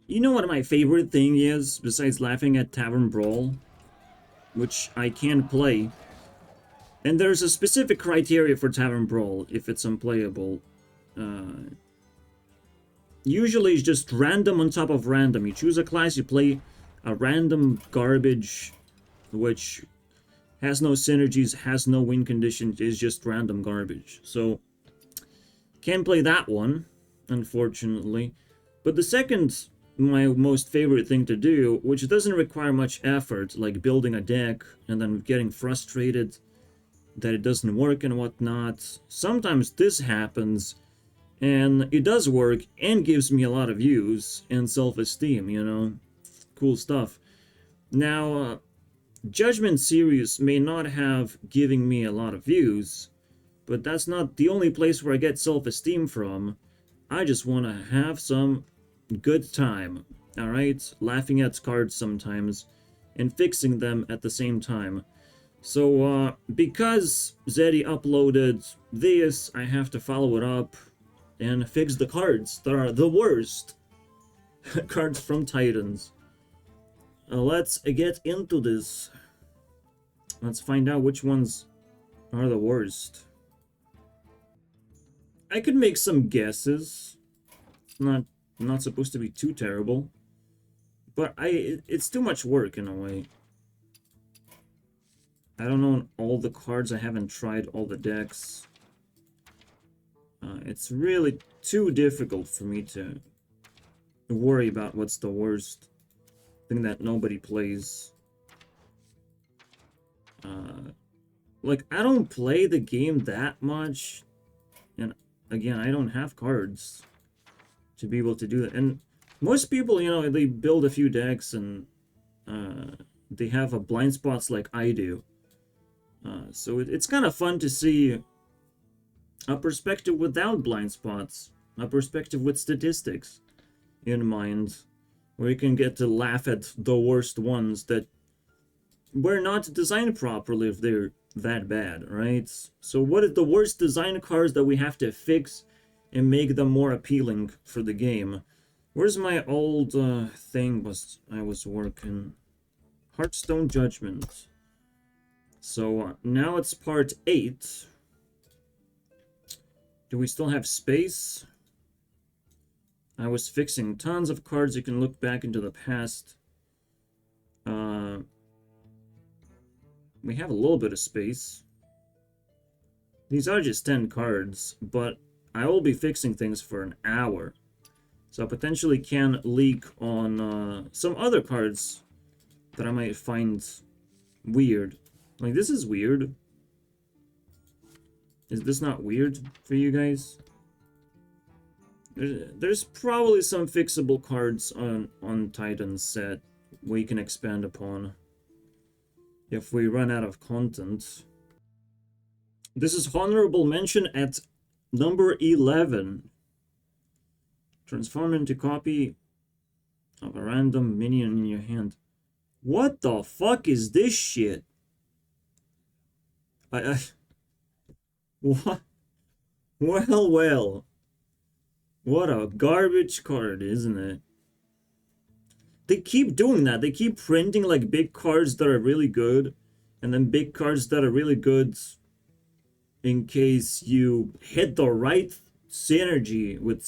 You know what my favorite thing is, besides laughing at Tavern Brawl? Which I can play. And there's a specific criteria for Tavern Brawl, if it's unplayable. Usually it's just random on top of random. You choose a class, you play a random garbage, which has no synergies, has no win conditions, is just random garbage. So, can't play that one, unfortunately. But the second, my most favorite thing to do, which doesn't require much effort, like building a deck and then getting frustrated that it doesn't work and whatnot. Sometimes this happens, and it does work and gives me a lot of views and self-esteem, you know? Cool stuff. Now, Judgment series may not have giving me a lot of views, but that's not the only place where I get self-esteem from. I just want to have some good time, alright? Laughing at cards sometimes, and fixing them at the same time. So, because Zeddy uploaded this, I have to follow it up and fix the cards that are the worst. Cards from Titans. Let's get into this. Let's find out which ones are the worst. I could make some guesses. Not supposed to be too terrible. But it's too much work in a way. I don't know all the cards. I haven't tried all the decks. It's really too difficult for me to worry about what's the worst thing that nobody plays. Like, I don't play the game that much. And again, I don't have cards to be able to do that. And most people, you know, they build a few decks and they have a blind spots like I do. So it's kind of fun to see a perspective without blind spots, a perspective with statistics in mind, where you can get to laugh at the worst ones that were not designed properly if they're that bad, right? So what are the worst design cards that we have to fix and make them more appealing for the game? Where's my old thing I was working? Hearthstone Judgment. So now it's part 8. Do we still have space? I was fixing tons of cards. You can look back into the past. We have a little bit of space. These are just 10 cards, but I will be fixing things for an hour. So I potentially can leak on some other cards that I might find weird. Like, this is weird. Is this not weird for you guys? There's probably some fixable cards on Titan's set we can expand upon if we run out of content. This is honorable mention at number 11. Transform into copy of a random minion in your hand. What the fuck is this shit? What? Well. What a garbage card, isn't it? They keep doing that. They keep printing like big cards that are really good, and then big cards that are really good in case you hit the right synergy with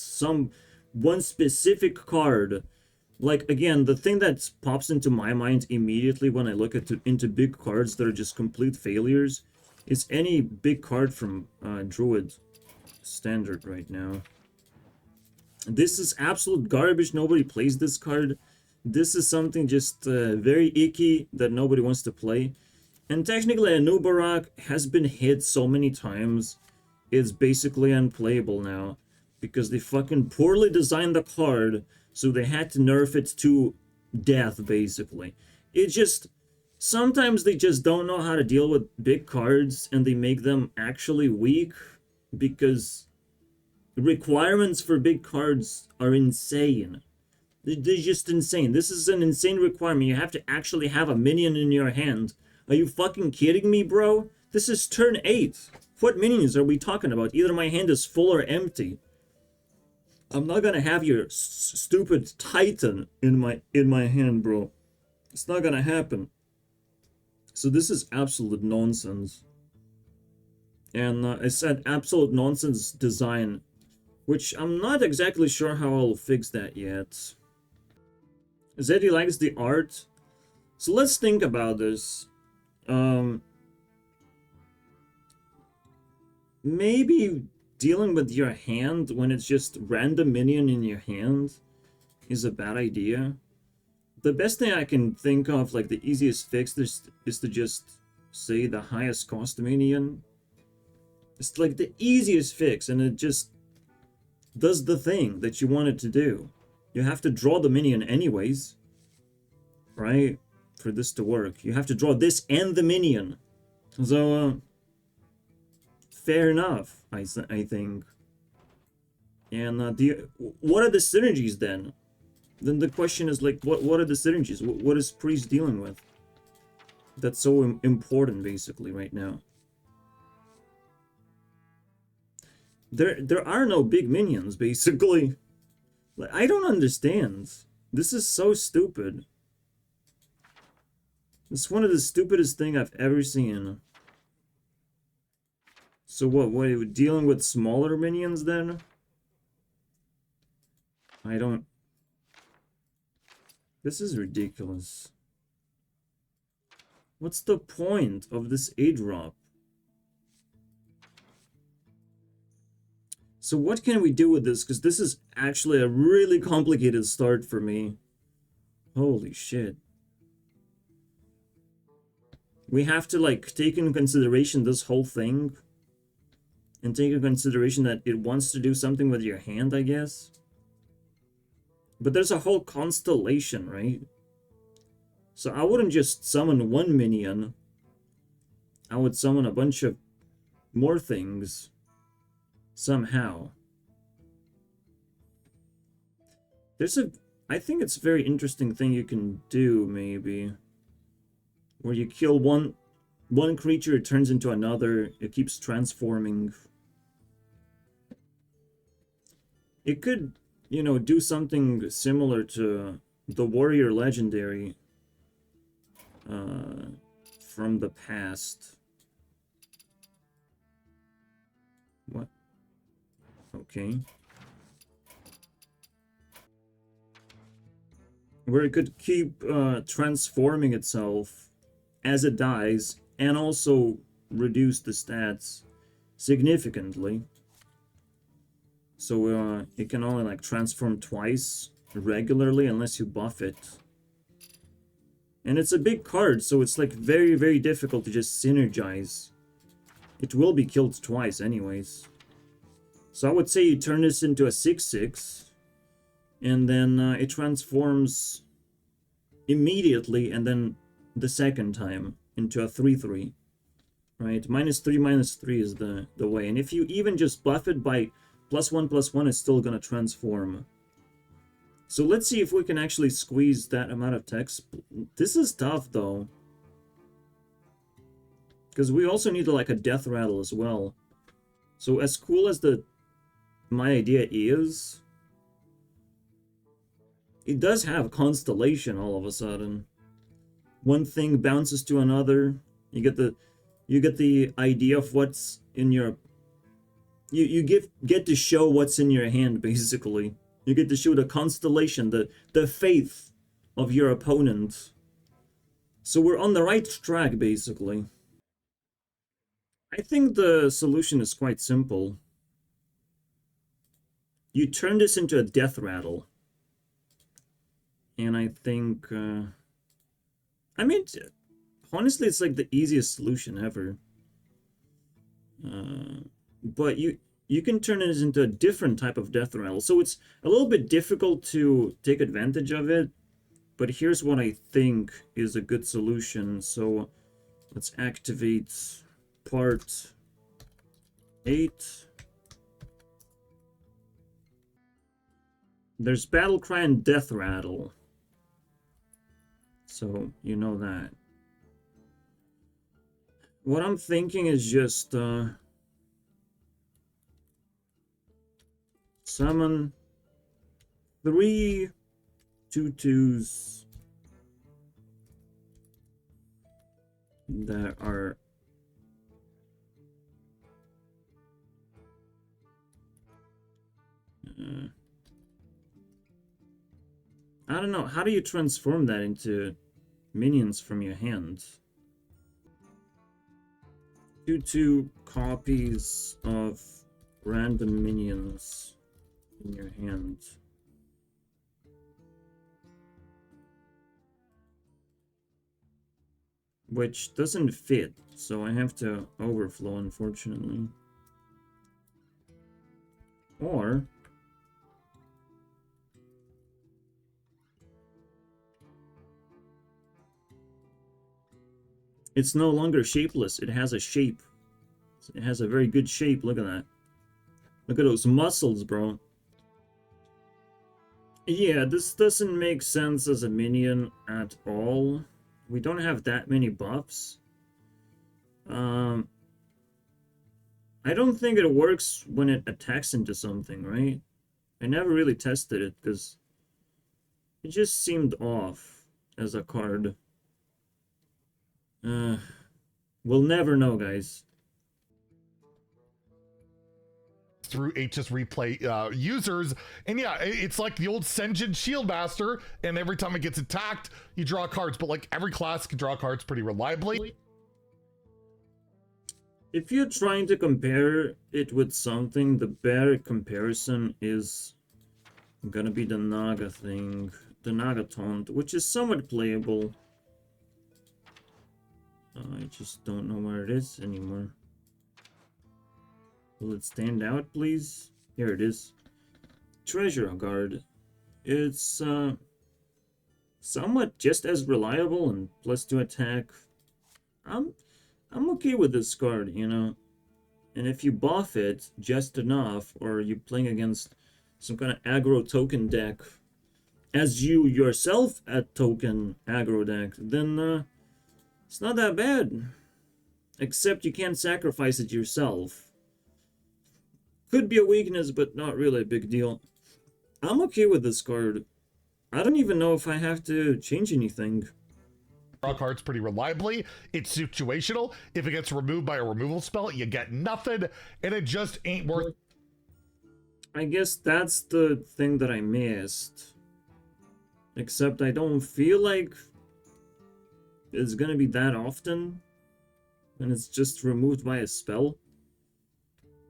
one specific card. Like, again, the thing that pops into my mind immediately when I look into big cards that are just complete failures is any big card from Druid Standard right now. This is absolute garbage. Nobody plays this card. This is something just very icky that nobody wants to play. And technically, Anubarak has been hit so many times, it's basically unplayable now. Because they fucking poorly designed the card, so they had to nerf it to death, basically. It just... Sometimes they just don't know how to deal with big cards, and they make them actually weak, because requirements for big cards are insane. They're just insane. This is an insane requirement. You have to actually have a minion in your hand. Are you fucking kidding me, bro? This is turn 8. What minions are we talking about? Either my hand is full or empty. I'm not gonna have your stupid Titan in my hand, bro. It's not gonna happen. So this is absolute nonsense. And I said absolute nonsense design, which I'm not exactly sure how I'll fix that yet. Zeddy likes the art. So let's think about this. Maybe dealing with your hand when it's just random minion in your hand is a bad idea. The best thing I can think of, like the easiest fix, is to just say the highest cost minion. It's like the easiest fix, and it just does the thing that you want it to do. You have to draw the minion anyways, right? For this to work. You have to draw this and the minion. So, fair enough, I think. And what are the synergies then? Then the question is like, what are the synergies? What is Priest dealing with? That's so important, basically, right now. There are no big minions, basically. Like, I don't understand. This is so stupid. It's one of the stupidest thing I've ever seen. So what are you dealing with smaller minions then? I don't... This is ridiculous. What's the point of this A-drop? So what can we do with this? Because this is actually a really complicated start for me. Holy shit. We have to, like, take into consideration this whole thing. And take into consideration that it wants to do something with your hand, I guess. But there's a whole constellation, right? So I wouldn't just summon one minion. I would summon a bunch of more things. Somehow. There's I think it's a very interesting thing you can do, maybe. Where you kill one creature, it turns into another. It keeps transforming. It could, you know, do something similar to the Warrior Legendary from the past. What? Okay. Where it could keep transforming itself as it dies, and also reduce the stats significantly. So it can only like transform twice regularly unless you buff it. And it's a big card, so it's like very, very difficult to just synergize. It will be killed twice anyways. So I would say you turn this into a 6/6, and then it transforms immediately, and then the second time into a 3/3. Right? -3/-3 is the way. And if you even just buff it by +1/+1, it's still gonna transform. So let's see if we can actually squeeze that amount of text. This is tough, though. Because we also need like a death rattle as well. So as cool as my idea is, it does have constellation all of a sudden. One thing bounces to another. You get the idea of what's in your... You get to show what's in your hand, basically. You get to show the constellation, the faith of your opponent. So we're on the right track, basically. I think the solution is quite simple. You turn this into a death rattle. And I think... I mean, honestly, it's like the easiest solution ever. But you can turn it into a different type of death rattle. So it's a little bit difficult to take advantage of it. But here's what I think is a good solution. So let's activate part 8. There's Battle Cry and Death Rattle. So you know that. What I'm thinking is just... summon 3 2/2s that are I don't know, how do you transform that into minions from your hand? 2/2 copies of random minions in your hand. Which doesn't fit, so I have to overflow, unfortunately. Or it's no longer shapeless, it has a shape. It has a very good shape, look at that. Look at those muscles, bro. Yeah, this doesn't make sense as a minion at all. We don't have that many buffs. I don't think it works when it attacks into something, right? I never really tested it because it just seemed off as a card. We'll never know, guys. Through HS replay users, and yeah, it's like the old Senjin Shieldmaster, and every time it gets attacked, you draw cards, but like every class can draw cards pretty reliably. If you're trying to compare it with something, the better comparison is gonna be the Naga thing, the Naga Taunt, which is somewhat playable. I just don't know where it is anymore. Will it stand out, please? Here it is. Treasure Guard. It's somewhat just as reliable and +2 attack. I'm okay with this card, you know. And if you buff it just enough, or you're playing against some kind of aggro token deck, as you yourself a token aggro deck, then it's not that bad. Except you can't sacrifice it yourself. Could be a weakness, but not really a big deal. I'm okay with this card. I don't even know if I have to change anything. Draw cards pretty reliably. It's situational. If it gets removed by a removal spell, you get nothing, and it just ain't worth. I guess that's the thing that I missed. Except I don't feel like it's gonna be that often when it's just removed by a spell.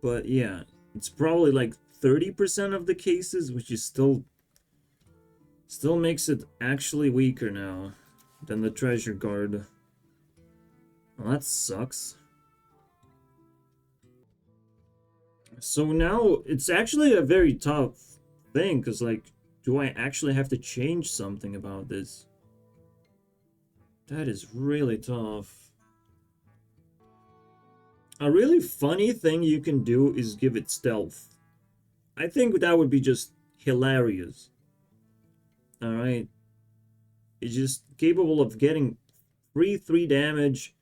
But yeah, it's probably like 30% of the cases, which is still makes it actually weaker now than the Treasure Guard. Well, that sucks. So now it's actually a very tough thing, because like, do I actually have to change something about this? That is really tough. A really funny thing you can do is give it stealth. I think that would be just hilarious. Alright. It's just capable of getting free 3 damage,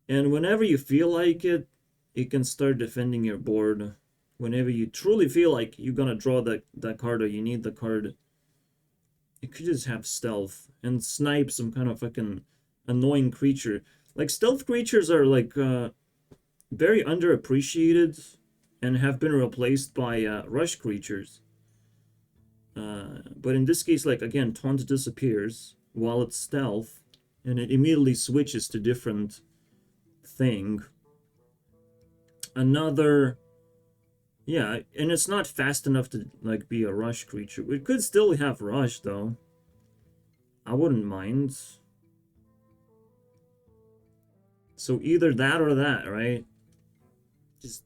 and whenever you feel like it, it can start defending your board. Whenever you truly feel like you're gonna draw that card or you need the card, it could just have stealth and snipe some kind of fucking annoying creature. Like, stealth creatures are like very underappreciated and have been replaced by rush creatures. But in this case, like, again, Taunt disappears while it's stealth, and it immediately switches to different thing. Another, yeah, and it's not fast enough to like be a rush creature. It could still have rush though. I wouldn't mind. So either that or that, right? Just,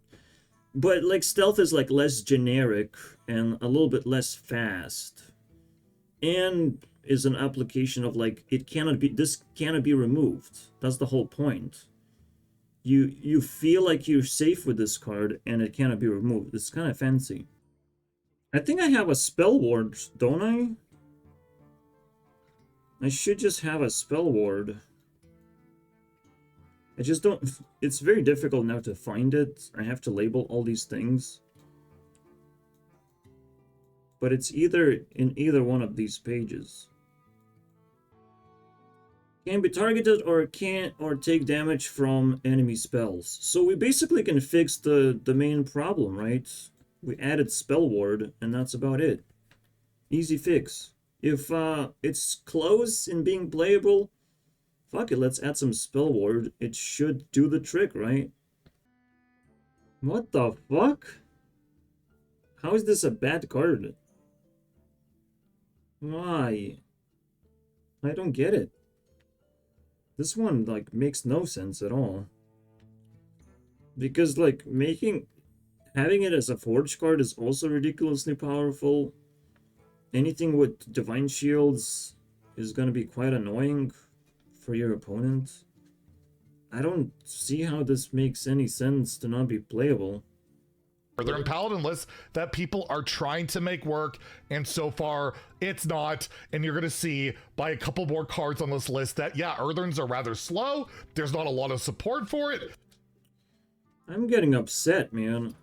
but like, stealth is like less generic and a little bit less fast, and is an application of like, this cannot be removed. That's the whole point. You feel like you're safe with this card and it cannot be removed. It's kind of fancy. I think I have a spell ward, don't I? I should just have a spell ward. I just don't... It's very difficult now to find it. I have to label all these things. but it's either in either one of these pages. Can be targeted or can't or take damage from enemy spells. So we basically can fix the main problem, right? We added spell ward and that's about it. Easy fix. If it's close in being playable, fuck it, let's add some spell ward. It should do the trick, right? What the fuck? How is this a bad card? Why? I don't get it. This one, like, makes no sense at all. Because, like, having it as a forge card is also ridiculously powerful. Anything with divine shields is gonna be quite annoying for your opponent. I don't see how this makes any sense to not be playable. They're in Paladin lists that people are trying to make work, and so far it's not. And you're going to see by a couple more cards on this list that, yeah, Eartherns are rather slow. There's not a lot of support for it. I'm getting upset, man.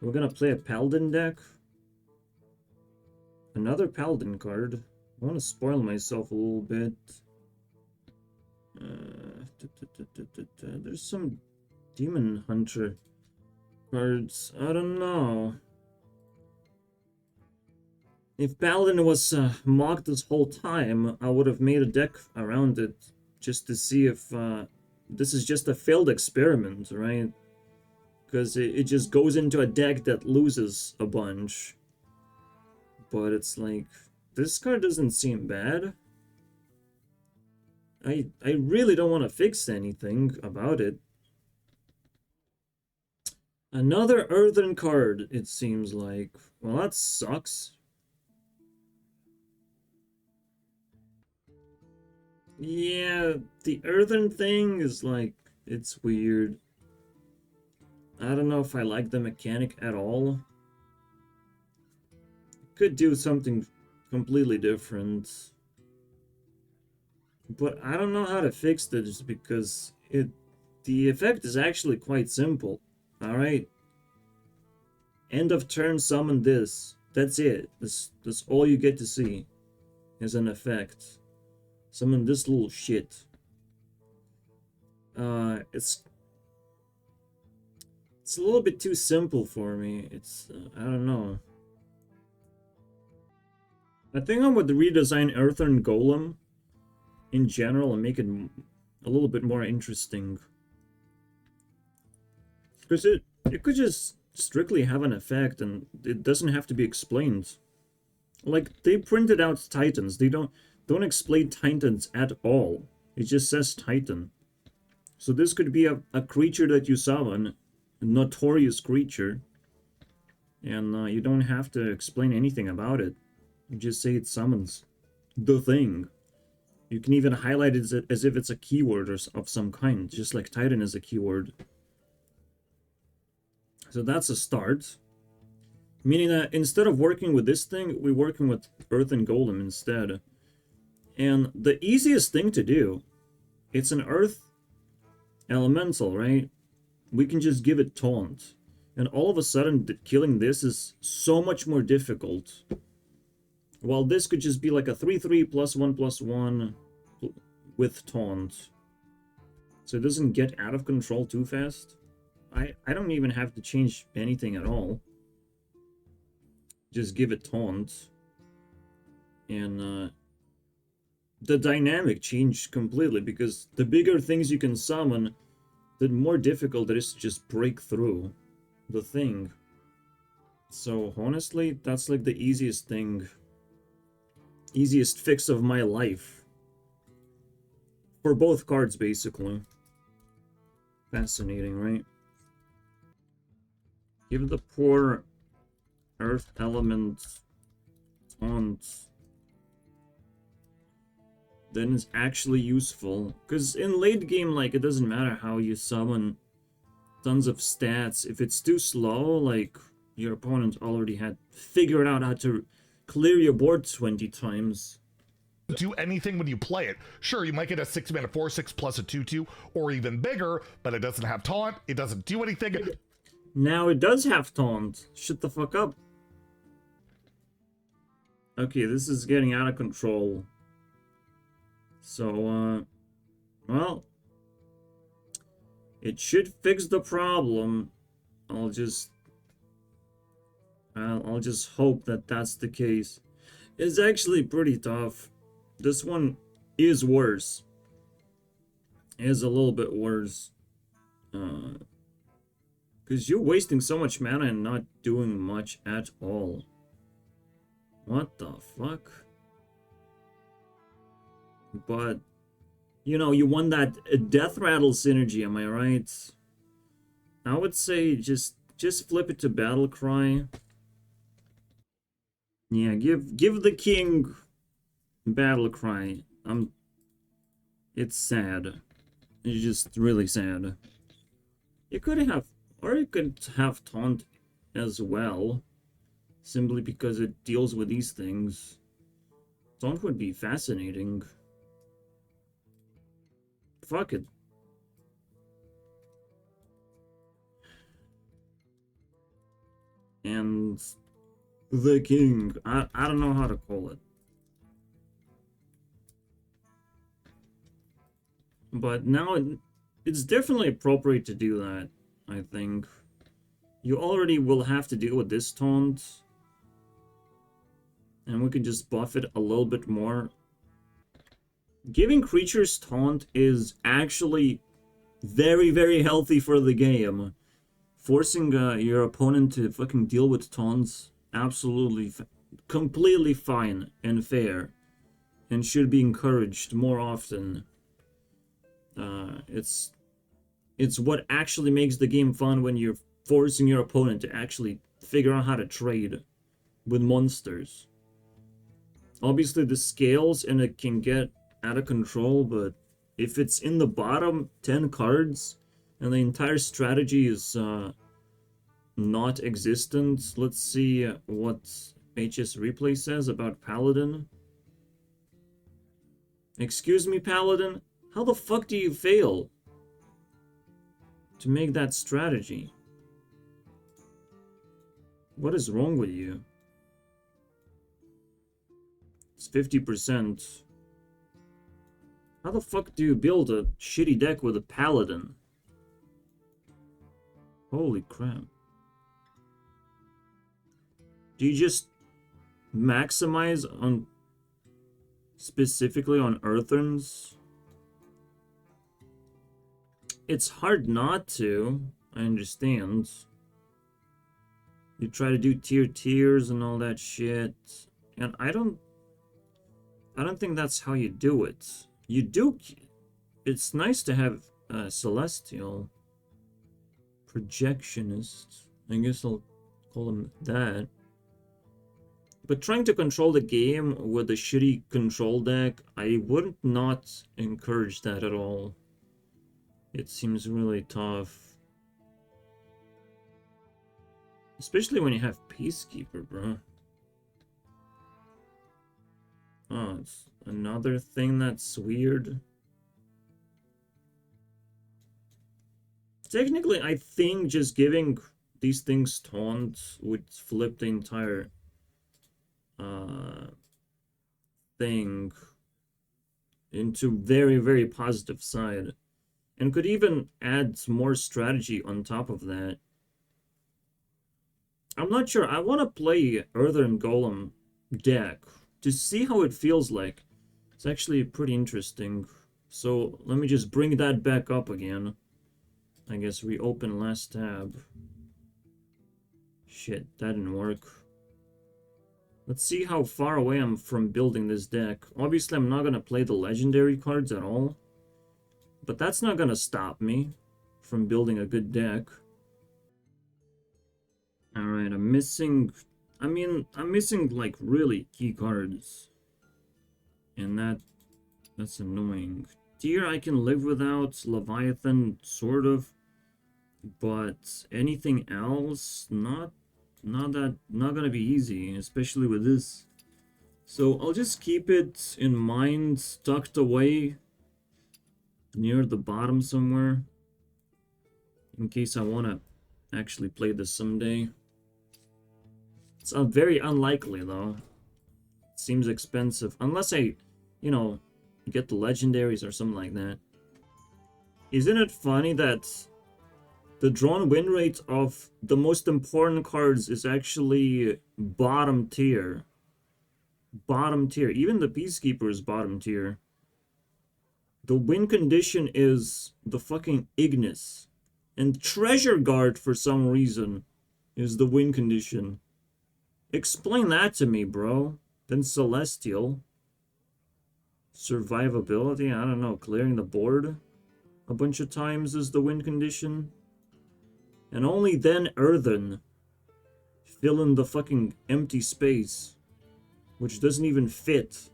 We're going to play a Paladin deck. Another Paladin card. I want to spoil myself a little bit. There's some Demon Hunter cards. I don't know. If Paladin was mocked this whole time, I would have made a deck around it just to see if this is just a failed experiment, right? Because it just goes into a deck that loses a bunch. But it's like, this card doesn't seem bad. I really don't want to fix anything about it. Another Earthen card, it seems like. Well, that sucks. Yeah, the Earthen thing is like, it's weird. I don't know if I like the mechanic at all. Could do something completely different. But I don't know how to fix this because the effect is actually quite simple. Alright. End of turn, summon this. That's it. That's all you get to see as an effect. Summon this little shit. It's a little bit too simple for me. It's I don't know. I think I would redesign Earthen Golem in general and make it a little bit more interesting. Because it could just strictly have an effect and it doesn't have to be explained. Like, they printed out Titans. They don't explain Titans at all. It just says Titan. So this could be a creature that you summon, a notorious creature. And you don't have to explain anything about it. You just say it summons the thing. You can even highlight it as if it's a keyword of some kind, just like Titan is a keyword. So that's a start. Meaning that instead of working with this thing, we're working with Earthen Golem instead. And the easiest thing to do, it's an Earth Elemental, right? We can just give it Taunt. And all of a sudden, killing this is so much more difficult. While this could just be like a 3/3 +1/1 with Taunt. So it doesn't get out of control too fast. I don't even have to change anything at all. Just give it Taunt. And the dynamic changed completely because the bigger things you can summon, the more difficult it is to just break through the thing. So honestly, that's like the easiest thing. Easiest fix of my life. For both cards, basically. Fascinating, right? Give the poor Earth element Taunt. Then it's actually useful. Because in late game, like, it doesn't matter how you summon tons of stats. If it's too slow, like, your opponent already had figured out how to clear your board 20 times. Do anything when you play it. Sure, you might get a 6-mana 4/6 plus a 2/2, or even bigger, but it doesn't have taunt. It doesn't do anything. Now it does have Taunt. Shut the fuck up. Okay, this is getting out of control. So, well, it should fix the problem. I'll just hope that that's the case. It's actually pretty tough. This one is worse. Is a little bit worse. Because you're wasting so much mana and not doing much at all. What the fuck? But, you know, you won that death rattle synergy, am I right? I would say just flip it to battle cry. Yeah, give the king battle cry. It's sad. It's just really sad. You could have, or you could have taunt as well, simply because it deals with these things. Taunt would be fascinating. Fuck it. And the king. I don't know how to call it. But now it's definitely appropriate to do that, I think. You already will have to deal with this taunt. And we can just buff it a little bit more. Giving creatures taunt is actually very, very healthy for the game. Forcing your opponent to fucking deal with taunts, absolutely, completely fine and fair. And should be encouraged more often. It's what actually makes the game fun when you're forcing your opponent to actually figure out how to trade with monsters. Obviously the scales and it can get out of control, but if it's in the bottom 10 cards and the entire strategy is not existent, let's see what HS Replay says about Paladin. Excuse me, Paladin? How the fuck do you fail to make that strategy? What is wrong with you? It's 50%. How the fuck do you build a shitty deck with a Paladin? Holy crap. Do you just maximize on specifically on Eartherns? It's hard not to, I understand. You try to do tiers and all that shit. And I don't think that's how you do it. You do, it's nice to have a Celestial Projectionist. I guess I'll call him that. But trying to control the game with a shitty control deck, I would not encourage that at all. It seems really tough. Especially when you have Peacekeeper, bro. Oh, it's another thing that's weird. Technically, I think just giving these things taunt would flip the entire thing into very, very positive side. And could even add more strategy on top of that. I'm not sure. I want to play Earthen Golem deck to see how it feels like. It's actually pretty interesting. So let me just bring that back up again. I guess reopen last tab. Shit, that didn't work. Let's see how far away I'm from building this deck. Obviously, I'm not going to play the legendary cards at all. But that's not going to stop me from building a good deck. Alright, I'm missing like really key cards. And that's annoying. Tyr I can live without, Leviathan sort of, but anything else not gonna be easy, especially with this. So I'll just keep it in mind, tucked away near the bottom somewhere, in case I want to actually play this someday. It's very unlikely though. seems expensive. Unless I, you know, get the legendaries or something like that. Isn't it funny that the drawn win rate of the most important cards is actually bottom tier? Bottom tier. Even the Peacekeeper is bottom tier. The win condition is the fucking Ignis. And Treasure Guard, for some reason, is the win condition. Explain that to me, bro. Then Celestial. Survivability, I don't know. Clearing the board a bunch of times is the win condition. And only then Earthen. Fill in the fucking empty space. Which doesn't even fit.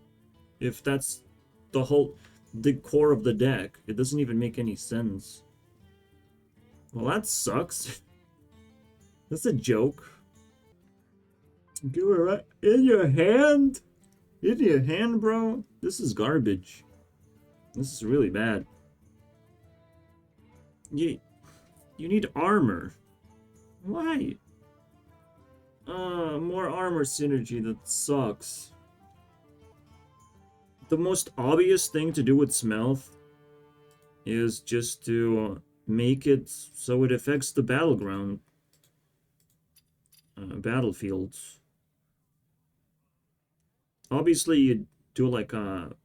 If that's the core of the deck. It doesn't even make any sense. Well, that sucks. That's a joke. Give it right in your hand? In your hand, bro? This is garbage. This is really bad. You need armor. Why? More armor synergy. That sucks. The most obvious thing to do with Smelth is just to make it so it affects the battleground. Battlefields. Obviously, you do like a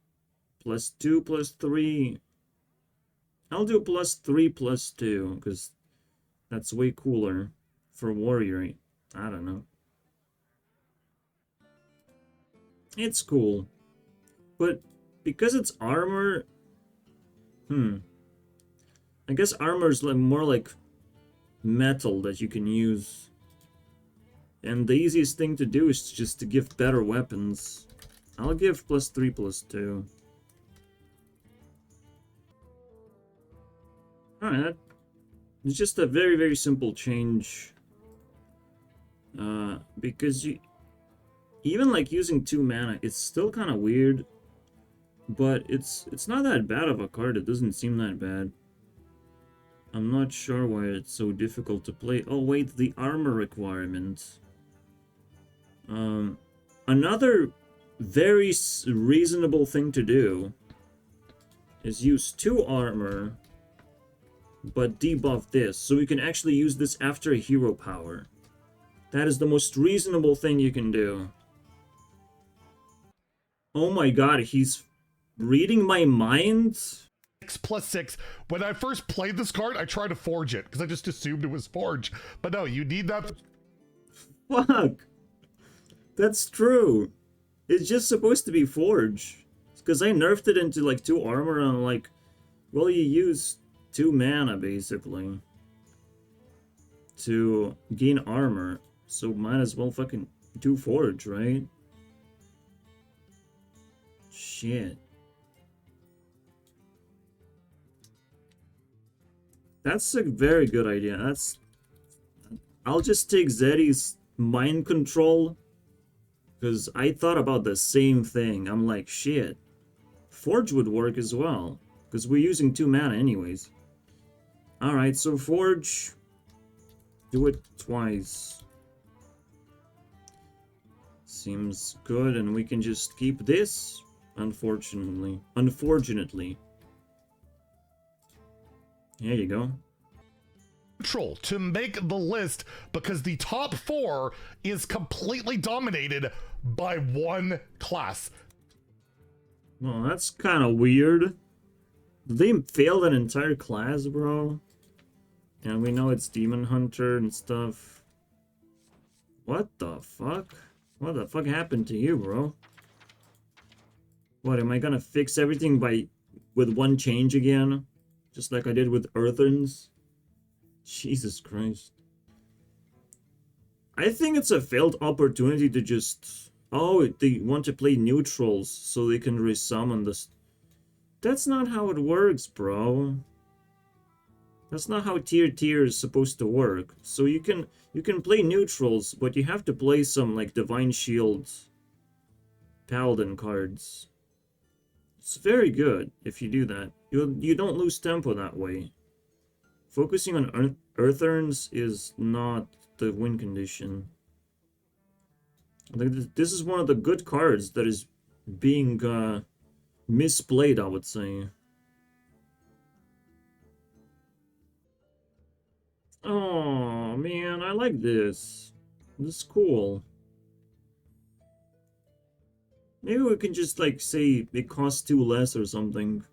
+2, +3. I'll do +3, +2, because that's way cooler for warrior. I don't know. It's cool. But because it's armor... I guess armor is more like metal that you can use. And the easiest thing to do is just to give better weapons. I'll give +3, +2. Alright, it's just a very, very simple change. Because even like using 2 mana, it's still kind of weird. But it's not that bad of a card. It doesn't seem that bad. I'm not sure why it's so difficult to play. Oh wait, the armor requirement. Another very reasonable thing to do is use 2 armor, but debuff this, so we can actually use this after a hero power. That is the most reasonable thing you can do. Oh my god, he's reading my mind? 6/6. When I first played this card, I tried to forge it, because I just assumed it was forge. But no, you need that. Fuck! That's true. It's just supposed to be forge. Because I nerfed it into like 2 armor and like, well, you use 2 mana basically to gain armor. So might as well fucking do forge, right? Shit. That's a very good idea. I'll just take Zeddy's mind control. Because I thought about the same thing. I'm like, shit. Forge would work as well. Because we're using 2 mana anyways. Alright, so Forge. Do it twice. Seems good, and we can just keep this. Unfortunately. There you go. Neutral to make the list because the top 4 is completely dominated by one class. Well, that's kind of weird. They failed an entire class, bro. And we know it's Demon Hunter and stuff. What the fuck? What the fuck happened to you, bro? What, am I gonna fix everything with one change again? Just like I did with Eartherns? Jesus Christ. I think it's a failed opportunity to just... Oh, they want to play neutrals so they can resummon this. That's not how it works, bro. That's not how tier is supposed to work. So you can play neutrals, but you have to play some like Divine Shield Paladin cards. It's very good if you do that. You don't lose tempo that way. Focusing on Eartherns is not the win condition. Like, this is one of the good cards that is being misplayed, I would say. Oh, man, I like this. This is cool. Maybe we can just, like, say it costs 2 less or something.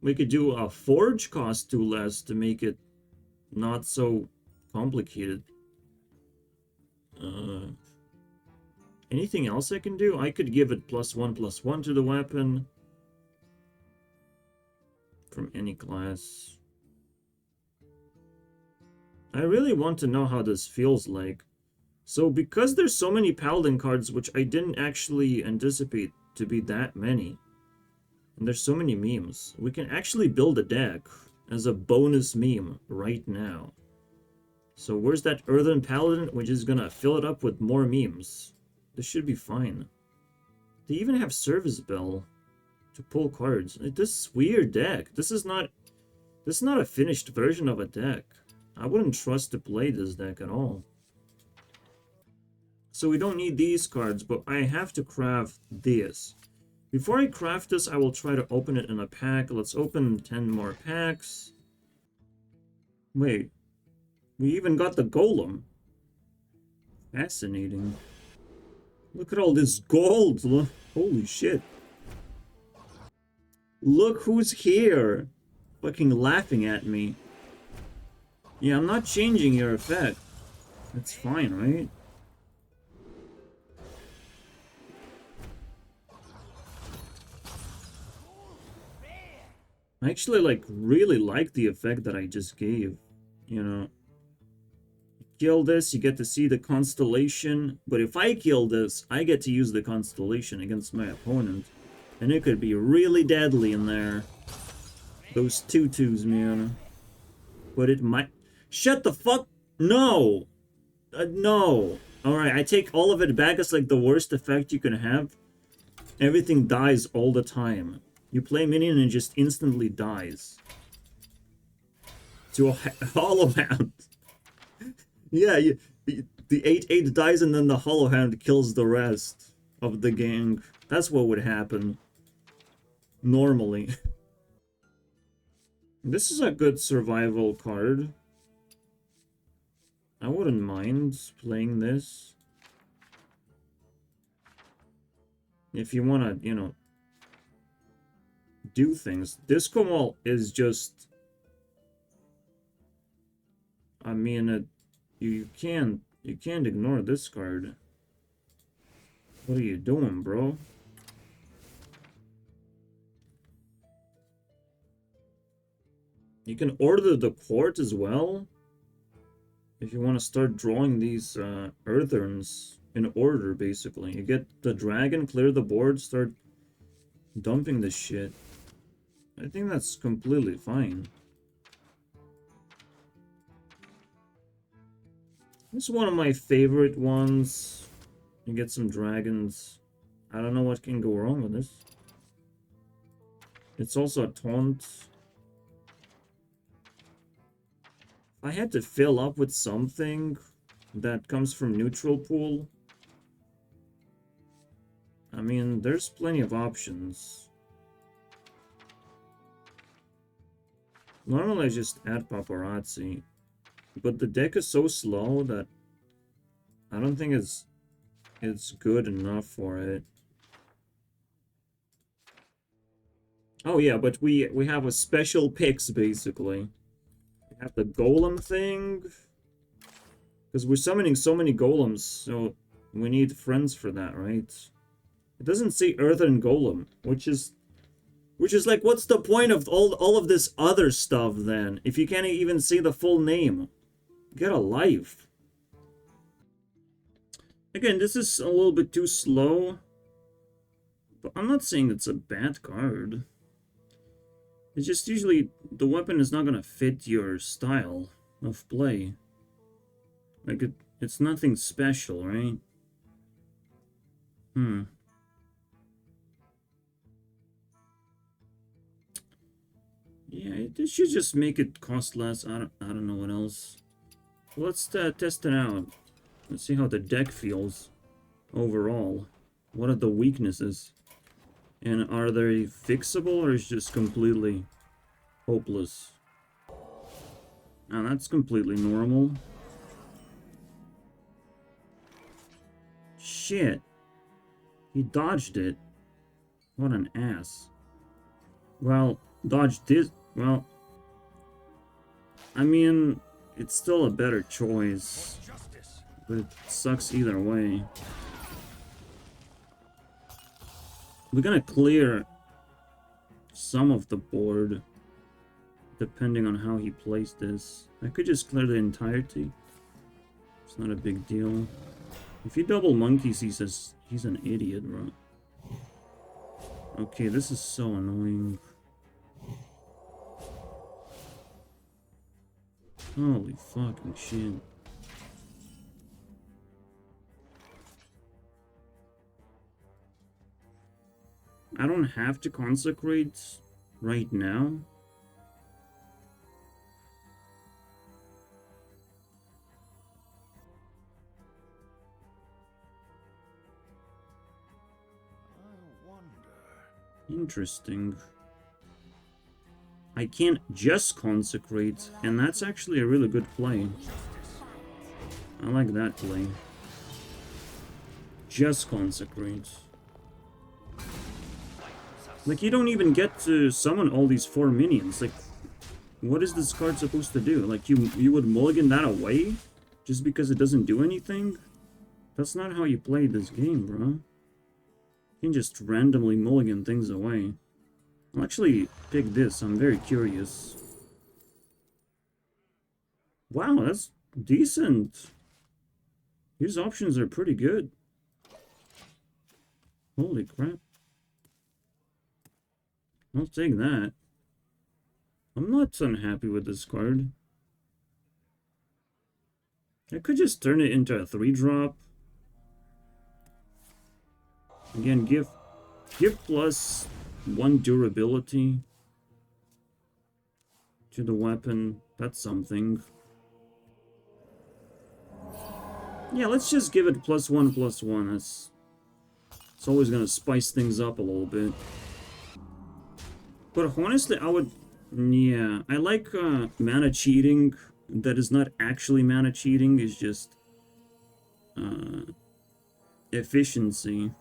We could do a forge cost 2 less to make it not so complicated. Anything else I can do? I could give it +1/+1 to the weapon. From any class. I really want to know how this feels like. So because there's so many Paladin cards, which I didn't actually anticipate to be that many, and there's so many memes, we can actually build a deck as a bonus meme right now. So where's that Earthen Paladin? We're just gonna fill it up with more memes. This should be fine. They even have Service Bell to pull cards. This weird deck. This is not a finished version of a deck. I wouldn't trust to play this deck at all. So we don't need these cards, but I have to craft this. Before I craft this, I will try to open it in a pack. Let's open 10 more packs. Wait. We even got the Golem. Fascinating. Look at all this gold. Look. Holy shit. Look who's here. Fucking laughing at me. Yeah, I'm not changing your effect. That's fine, right? I actually, like, really like the effect that I just gave. You know. Kill this, you get to see the constellation. But if I kill this, I get to use the constellation against my opponent. And it could be really deadly in there. Those tutus, man. But it might... Shut the fuck... No! No! Alright, I take all of it back as like the worst effect you can have. Everything dies all the time. You play minion and it just instantly dies. To a Hollow Hound. Yeah, the 8/8 dies and then the Hollow Hound kills the rest of the gang. That's what would happen. Normally. This is a good survival card. I wouldn't mind playing this. If you want to, you know, do things. Disco Mall is just... I mean, you can't ignore this card. What are you doing, bro? You can order the court as well. If you want to start drawing these eartherns in order, basically. You get the dragon, clear the board, start dumping this shit. I think that's completely fine. This is one of my favorite ones. You get some dragons. I don't know what can go wrong with this. It's also a taunt. I had to fill up with something that comes from neutral pool. I mean, there's plenty of options. Normally I just add paparazzi, but the deck is so slow that I don't think it's good enough for it. Oh yeah, but we have a special picks basically. We have the golem thing. Because we're summoning so many golems, so we need friends for that, right? It doesn't say Earthen Golem, which is like, what's the point of all of this other stuff then? If you can't even say the full name. Get a life. Again, this is a little bit too slow. But I'm not saying it's a bad card. It's just usually the weapon is not gonna fit your style of play. Like, it's nothing special, right? Yeah, it should just make it cost less. I don't know what else. Let's test it out. Let's see how the deck feels overall. What are the weaknesses? And are they fixable or is it just completely hopeless? Now that's completely normal. Shit. He dodged it. What an ass. Well, dodged this. Well, I mean, it's still a better choice. But it sucks either way. We're gonna clear some of the board, depending on how he plays this. I could just clear the entirety. It's not a big deal. If he double monkeys, he says he's an idiot, bro. Okay, this is so annoying. Holy fucking shit. I don't have to consecrate right now. Interesting. I can't just consecrate, and that's actually a really good play. I like that play. Just consecrate. Like, you don't even get to summon all these 4 minions. Like, what is this card supposed to do? Like, you would mulligan that away? Just because it doesn't do anything? That's not how you play this game, bro. You can just randomly mulligan things away. I'll actually pick this. I'm very curious. Wow, that's decent. These options are pretty good. Holy crap. I'll take that. I'm not unhappy with this card. I could just turn it into a 3-drop. Again, give plus 1 durability to the weapon. That's something. Yeah, let's just give it +1/+1. It's always gonna spice things up a little bit. But honestly, I would... Yeah, I like mana cheating that is not actually mana cheating. It's just efficiency.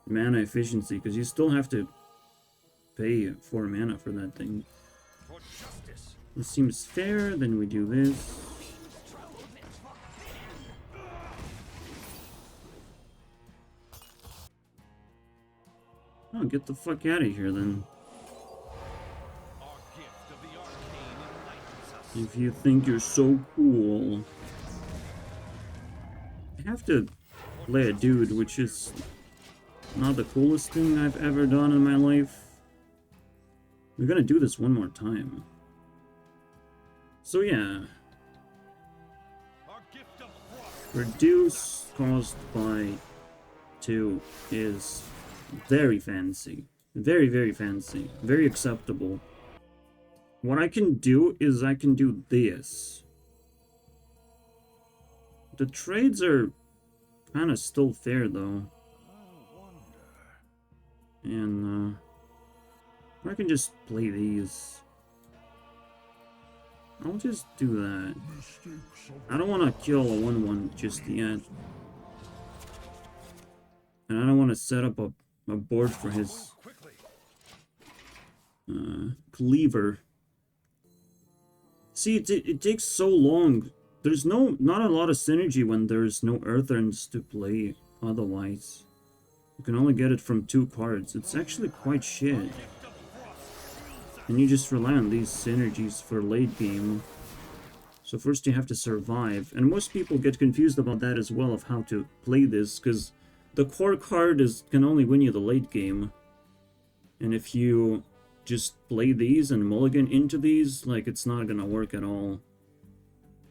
Mana efficiency, because you still have to pay 4 mana for that thing. This seems fair. Then we do this. Oh, get the fuck out of here then. If you think you're so cool. I have to play a dude, which is not the coolest thing I've ever done in my life. We're gonna do this one more time. So yeah. Reduce cost by 2 is very fancy. Very, very fancy. Very acceptable. What I can do is I can do this. The trades are kind of still fair though. And I can just play these. I'll just do that. I don't want to kill a 1/1 just yet. And I don't want to set up a board for his cleaver. See, it takes so long. There's not a lot of synergy when there's no Eartherns to play otherwise. You can only get it from 2 cards. It's actually quite shit. And you just rely on these synergies for late game. So first you have to survive. And most people get confused about that as well, of how to play this, because the core card can only win you the late game. And if you just play these and mulligan into these, like, it's not gonna work at all.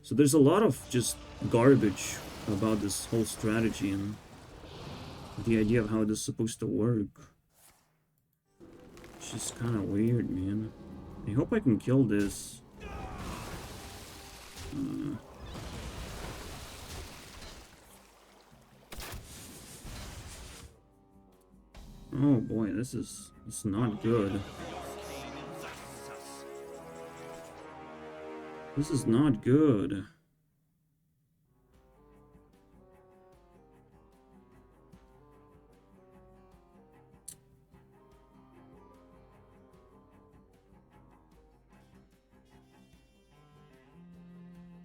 So there's a lot of just garbage about this whole strategy and the idea of how this is supposed to work. It's just kind of weird, man. I hope I can kill this. Oh boy, it's not good. This is not good.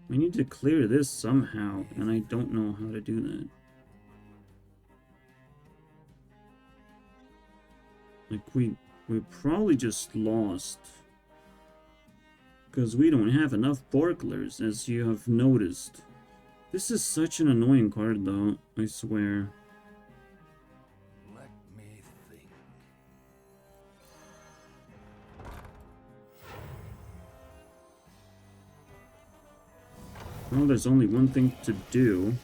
We need to clear this somehow, and I don't know how to do that. Like, we probably just lost. Because we don't have enough Borklers, as you have noticed. This is such an annoying card, though, I swear. Let me think. Well, there's only one thing to do.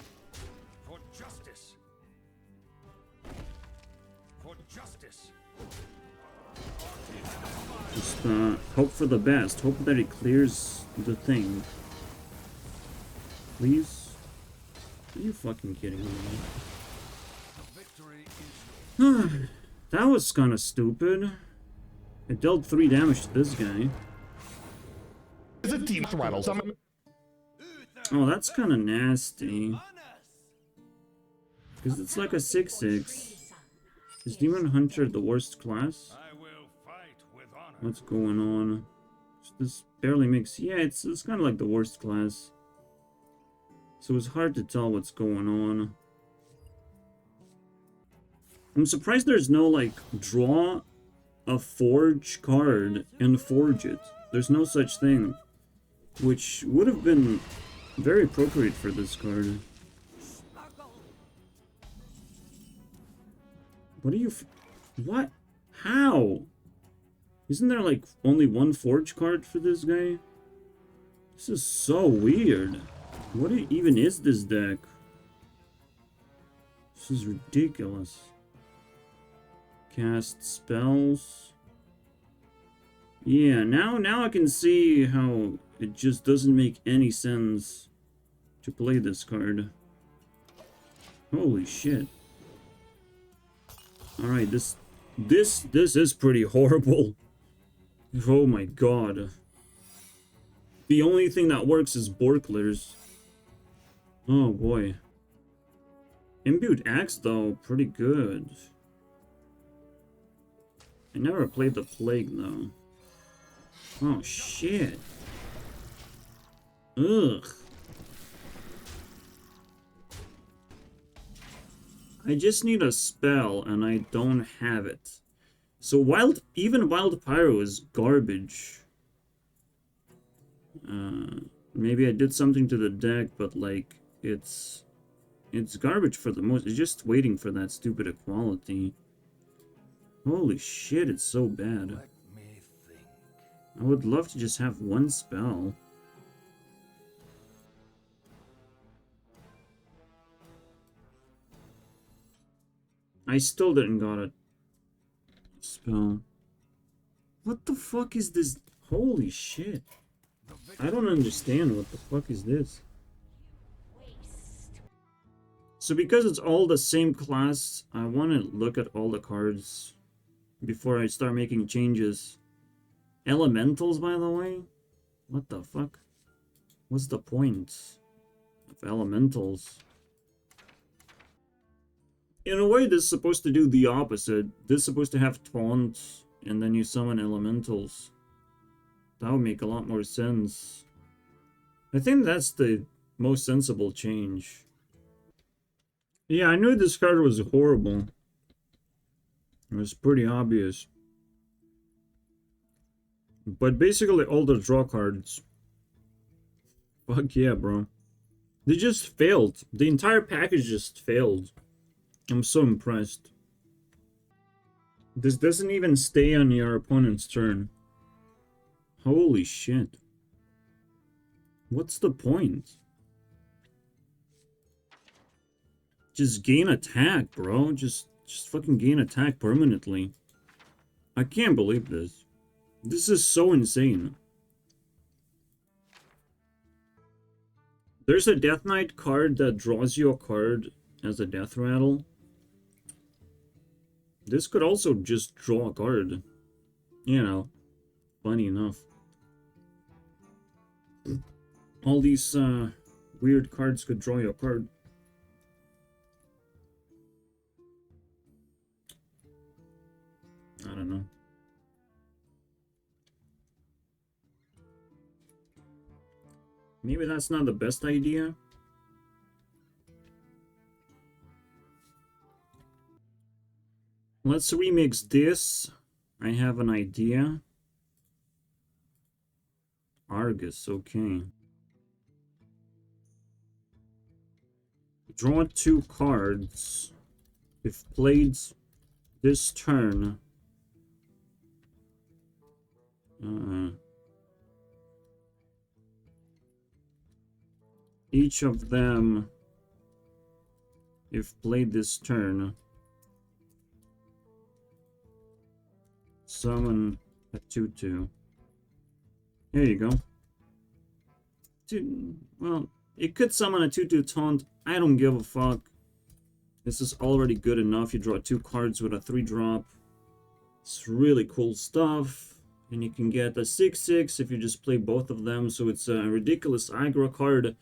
For justice. For justice. Just hope for the best. Hope that it clears the thing. Please? Are you fucking kidding me? The victory is yours. That was kind of stupid. It dealt 3 damage to this guy. It's a team rattle. Oh, that's kind of nasty. Because it's like a 6/6. Is Demon Hunter the worst class? I will fight with honor. What's going on? This barely makes... Yeah, it's kind of like the worst class. So it's hard to tell what's going on. I'm surprised there's no, like, draw a forge card and forge it. There's no such thing. Which would have been very appropriate for this card. What are you... What? How? Isn't there, like, only one forge card for this guy? This is so weird. What even is this deck? This is ridiculous. Cast spells. Yeah, now I can see how it just doesn't make any sense to play this card. Holy shit. Alright, this is pretty horrible. Oh my god. The only thing that works is Borklers. Oh boy. Imbued Axe, though, pretty good. I never played the Plague, though. Oh, shit. Ugh. I just need a spell, and I don't have it. So even Wild Pyro is garbage. Maybe I did something to the deck, but, like, it's garbage for the most. It's just waiting for that stupid equality. Holy shit, it's so bad. Let me think. I would love to just have one spell. I still didn't got a spell. What the fuck is this? Holy shit. I don't understand what the fuck is this. So because it's all the same class, I want to look at all the cards before I start making changes. Elementals, by the way? What the fuck? What's the point of elementals? In a way, this is supposed to do the opposite. This is supposed to have taunt, and then you summon elementals. That would make a lot more sense. I think that's the most sensible change. Yeah, I knew this card was horrible. It was pretty obvious. But basically all the draw cards. Fuck yeah, bro. They just failed. The entire package just failed. I'm so impressed. This doesn't even stay on your opponent's turn. Holy shit. What's the point? Just gain attack, bro. Just fucking gain attack permanently. I can't believe this. This is so insane. There's a Death Knight card that draws you a card as a death rattle. This could also just draw a card. You know, funny enough. All these weird cards could draw you a card. I don't know. Maybe that's not the best idea. Let's remix this. I have an idea. Argus, okay. Draw 2 cards. If played this turn, each of them, if played this turn, summon a 2/2. There you go. Well, it could summon a 2/2 taunt. I don't give a fuck. This is already good enough. You draw 2 cards with a 3-drop. It's really cool stuff. And you can get a 6/6 if you just play both of them. So it's a ridiculous aggro card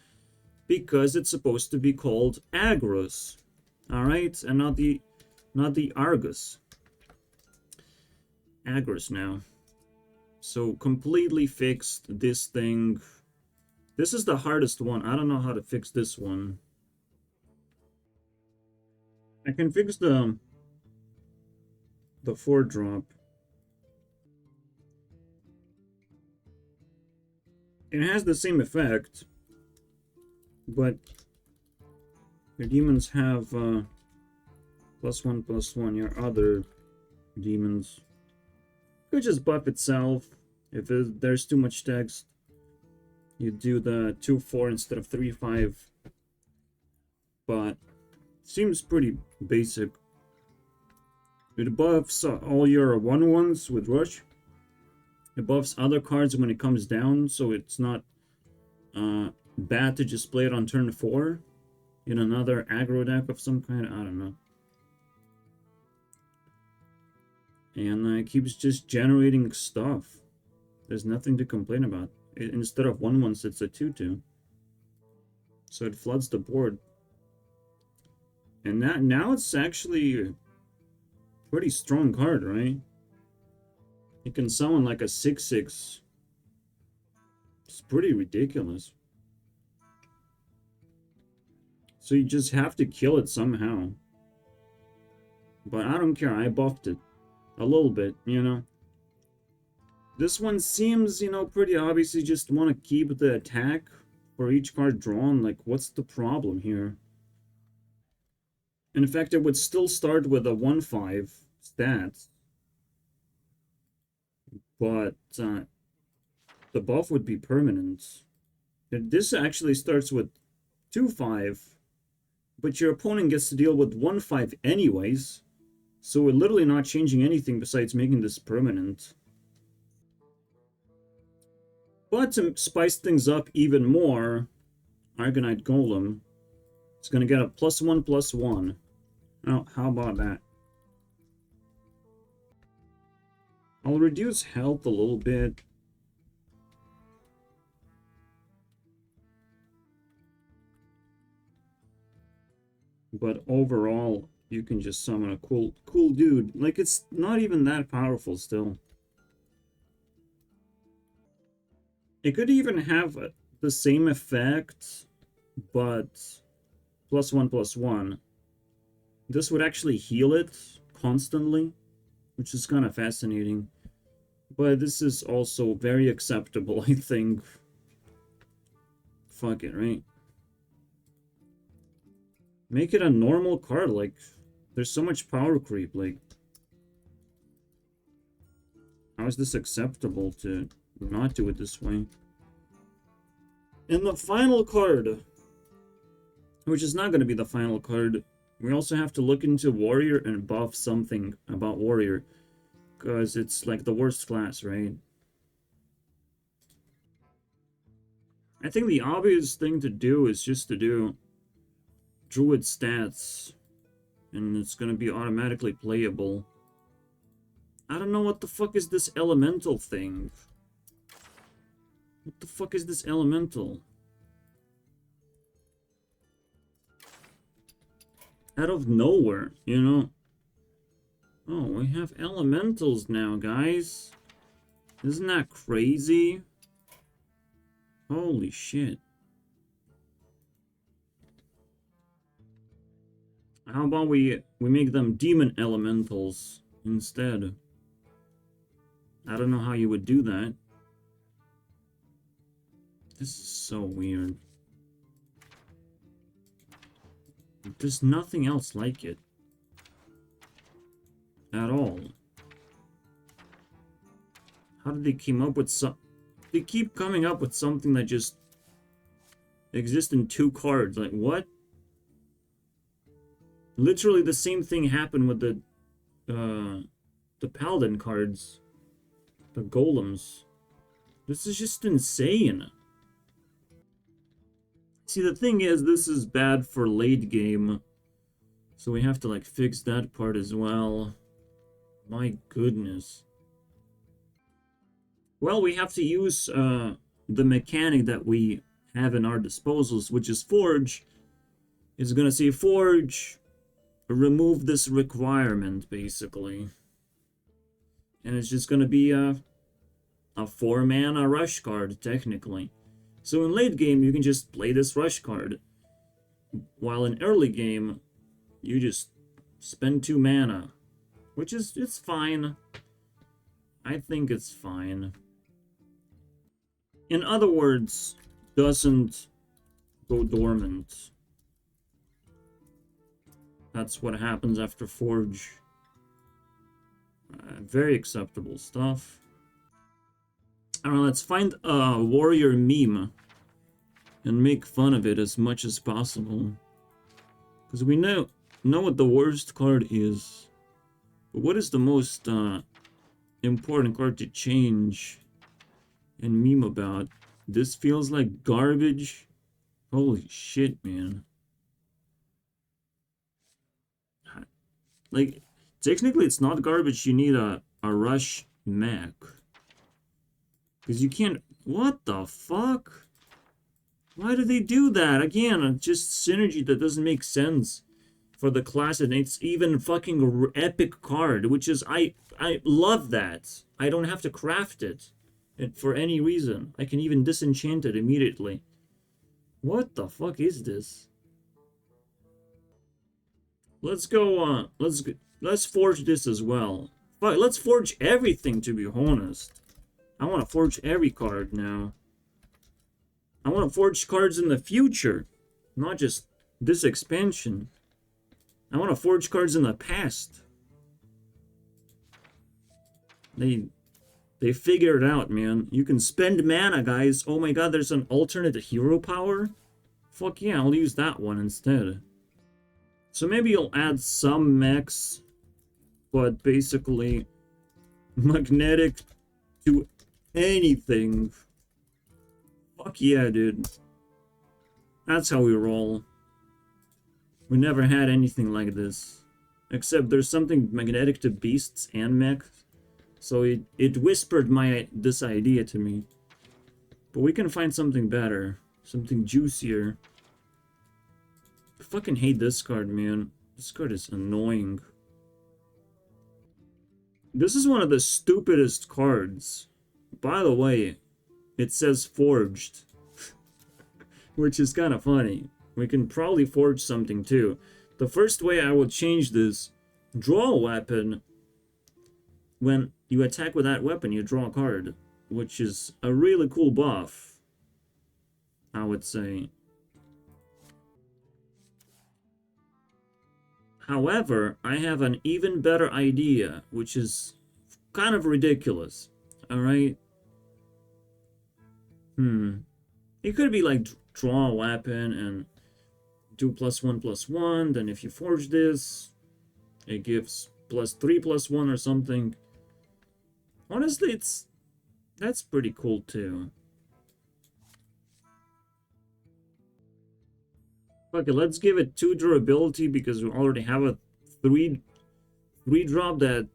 because it's supposed to be called Agros. Alright? And not the Argus. Agros now. So completely fixed this thing. This is the hardest one. I don't know how to fix this one. I can fix the 4-drop. It has the same effect, but your demons have +1/+1. Your other demons could just buff itself. If there's too much text, you do the 2/4 instead of 3/5. But seems pretty basic. It buffs all your 1/1s with Rush. It buffs other cards when it comes down, so it's not bad to just play it on turn 4 in another aggro deck of some kind. I don't know. And it keeps just generating stuff. There's nothing to complain about. Instead of 1/1s, it's a 2/2. So it floods the board. And now it's actually a pretty strong card, right? You can summon like a 6/6. It's pretty ridiculous. So you just have to kill it somehow. But I don't care, I buffed it. A little bit, you know. This one seems, you know, pretty obvious. You just want to keep the attack for each card drawn. Like, what's the problem here? In fact, it would still start with a 1/5 stat. But the buff would be permanent. This actually starts with 2/5, but your opponent gets to deal with 1/5 anyways. So we're literally not changing anything besides making this permanent. But to spice things up even more, Argonite Golem is going to get a +1/+1. Oh, how about that? I'll reduce health a little bit. But overall, you can just summon a cool dude. Like, it's not even that powerful still. It could even have the same effect, but +1/+1. This would actually heal it constantly, which is kind of fascinating. But this is also very acceptable, I think. Fuck it, right? Make it a normal card, like, there's so much power creep, like... How is this acceptable to not do it this way? And the final card, which is not going to be the final card, we also have to look into Warrior and buff something about Warrior. Because it's like the worst class, right? I think the obvious thing to do is just to do Druid stats, and it's gonna be automatically playable. I don't know what the fuck is this elemental thing. What the fuck is this elemental? Out of nowhere, you know? Oh, we have elementals now, guys. Isn't that crazy? Holy shit. How about we make them demon elementals instead? I don't know how you would do that. This is so weird. There's nothing else like it. At all. How did they come up with some... They keep coming up with something that just exists in 2 cards. Like, what? Literally the same thing happened with the Paladin cards. The Golems. This is just insane. See, the thing is, this is bad for late game. So we have to, like, fix that part as well. My goodness. Well, we have to use the mechanic that we have in our disposals, which is Forge. It's gonna say Forge, remove this requirement, basically. And it's just gonna be a 4-mana rush card, technically. So in late game, you can just play this rush card. While in early game, you just spend 2 mana. Which is, it's fine. I think it's fine. In other words, doesn't go dormant. That's what happens after Forge. Very acceptable stuff. Alright, let's find a warrior meme and make fun of it as much as possible. Because we know what the worst card is. But what is the most important card to change and meme about? This feels like garbage. Holy shit, man. Like, technically it's not garbage, you need a rush mech. Because you can't... What the fuck? Why do they do that? Again, just synergy that doesn't make sense for the class, and it's even fucking epic card, which is... I love that. I don't have to craft it for any reason. I can even disenchant it immediately. What the fuck is this? Let's go, let's forge this as well. But let's forge everything, to be honest. I want to forge every card now. I want to forge cards in the future, not just this expansion. I want to forge cards in the past. They figured it out, man. You can spend mana, guys. Oh my god, there's an alternate hero power? Fuck yeah, I'll use that one instead. So maybe you'll add some mechs, but basically magnetic to anything. Fuck yeah, dude. That's how we roll. We never had anything like this. Except there's something magnetic to beasts and mechs. So it whispered this idea to me. But we can find something better. Something juicier. I fucking hate this card, man. This card is annoying. This is one of the stupidest cards. By the way, it says forged. Which is kind of funny. We can probably forge something too. The first way I would change this, draw a weapon. When you attack with that weapon, you draw a card. Which is a really cool buff, I would say. However, I have an even better idea, which is kind of ridiculous. Alright? It could be like draw a weapon and do +1/+1. Then if you forge this, it gives +3/+1 or something. Honestly, that's pretty cool too. Okay, let's give it 2 durability because we already have a 3 drop that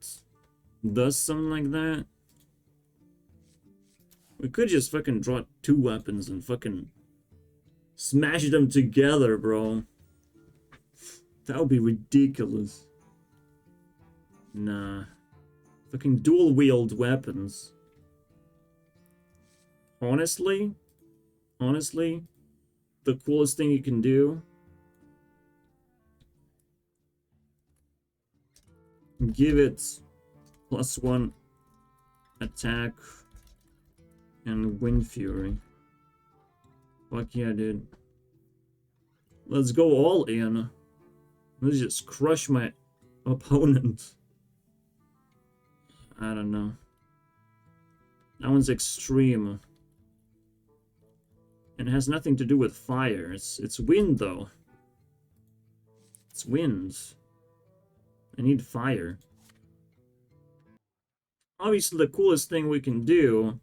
does something like that. We could just fucking draw 2 weapons and fucking smash them together, bro. That would be ridiculous. Nah. Fucking dual wield weapons. Honestly, the coolest thing you can do, give it +1 attack and Wind Fury. Fuck yeah, dude. Let's go all in. Let's just crush my opponent. I don't know. That one's extreme. And it has nothing to do with fire. It's wind, though. It's wind. I need fire. Obviously, the coolest thing we can do,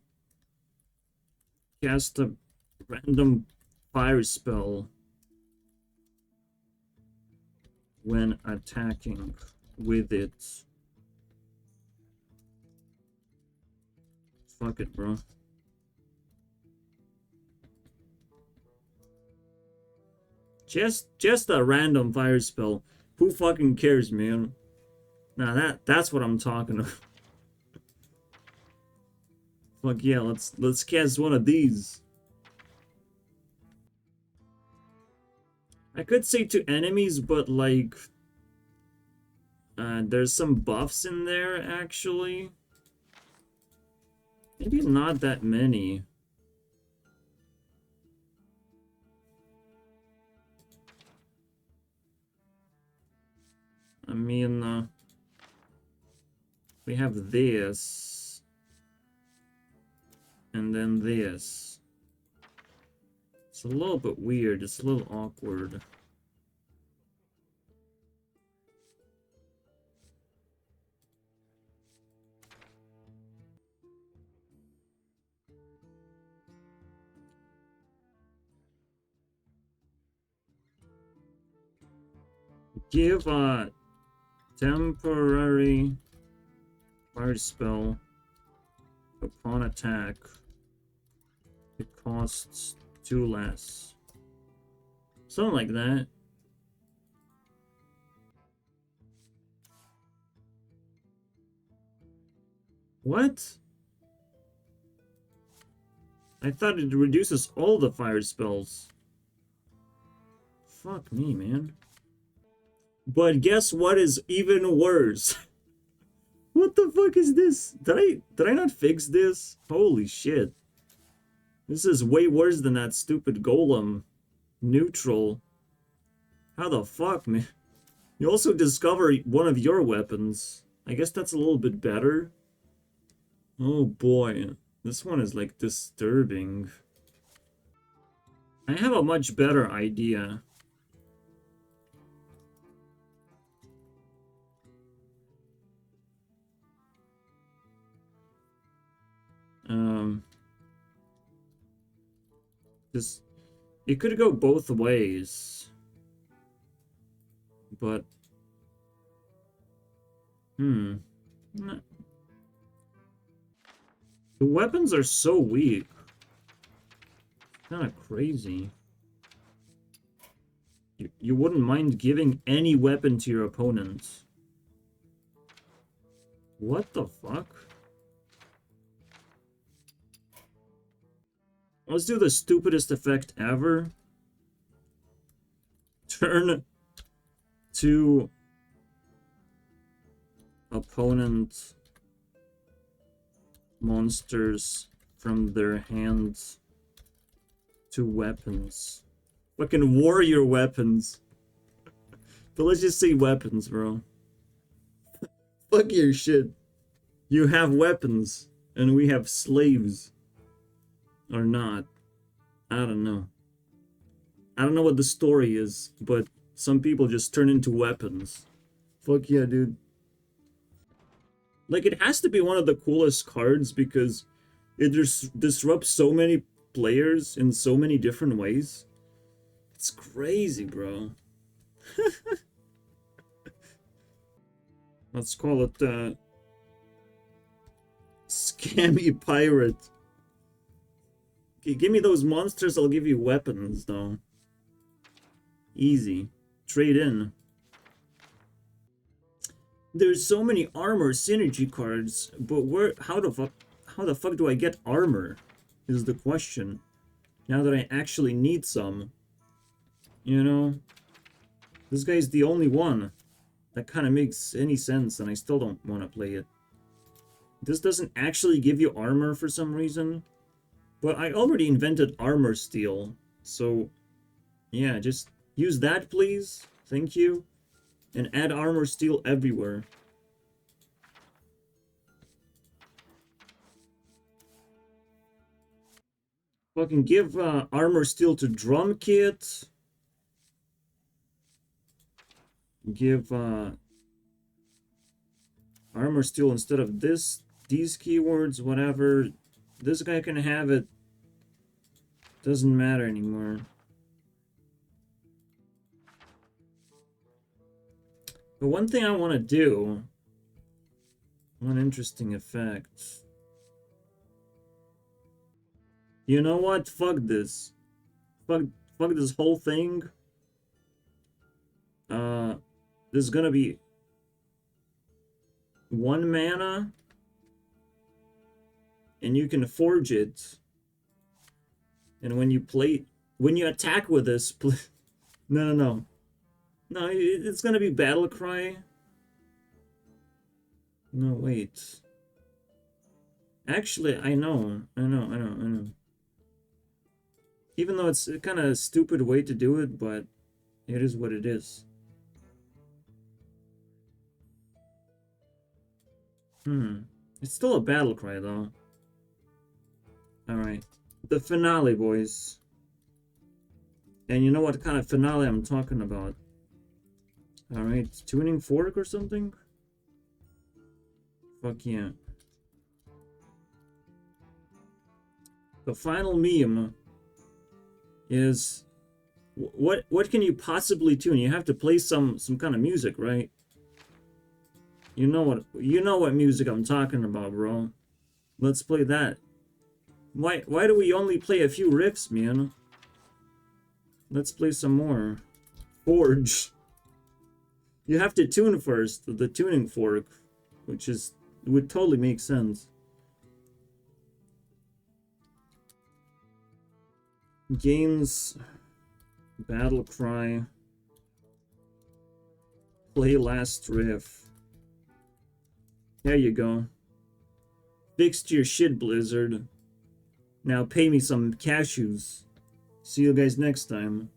cast a random fire spell when attacking with it. Fuck it, bro. Just a random fire spell. Who fucking cares, man? Nah, that's what I'm talking about. Fuck yeah, let's cast one of these. I could say to enemies, but like there's some buffs in there actually. Maybe not that many. I mean, we have this, and then this. It's a little bit weird, it's a little awkward. Give a temporary fire spell upon attack. It costs 2 less. Something like that. What? I thought it reduces all the fire spells. Fuck me, man. But guess what is even worse? What the fuck is this? Did I not fix this? Holy shit. This is way worse than that stupid golem neutral. How the fuck, man? You also discover one of your weapons. I guess that's a little bit better. Oh boy. This one is like disturbing. I have a much better idea. It could go both ways, but the weapons are so weak. Kind of crazy. You wouldn't mind giving any weapon to your opponent. What the fuck? Let's do the stupidest effect ever. Turn 2 opponent monsters from their hands to weapons. Fucking warrior weapons. But let's just say weapons, bro. Fuck your shit. You have weapons, and we have slaves. Or not. I don't know. I don't know what the story is, but some people just turn into weapons. Fuck yeah, dude. Like, it has to be one of the coolest cards because it disrupts so many players in so many different ways. It's crazy, bro. Let's call it Scammy Pirate. Okay, give me those monsters, I'll give you weapons, though. Easy. Trade in. There's so many armor synergy cards, but how the fuck do I get armor? Is the question. Now that I actually need some. You know? This guy's the only one that kind of makes any sense, and I still don't want to play it. This doesn't actually give you armor for some reason. But I already invented armor steel, so yeah, just use that, please. Thank you. And add armor steel everywhere. Fucking give armor steel to drum kit. Give armor steel instead of these keywords, whatever. This guy can have it. Doesn't matter anymore. But one thing I want to do, one interesting effect. You know what? Fuck this. Fuck this whole thing. This is gonna be 1 mana. And you can forge it. And when you attack with this, no, it's gonna be battle cry. No, wait. Actually, I know. Even though it's a kind of stupid way to do it, but it is what it is. It's still a battle cry, though. Alright. The finale, boys. And you know what kind of finale I'm talking about. Alright, tuning fork or something? Fuck yeah. The final meme is what can you possibly tune? You have to play some kind of music, right? You know what music I'm talking about, bro. Let's play that. Why do we only play a few riffs, man? Let's play some more. Forge. You have to tune first, the tuning fork, which would totally make sense. Games, battle cry, play last riff. There you go. Fixed your shit, Blizzard. Now pay me some cashews. See you guys next time.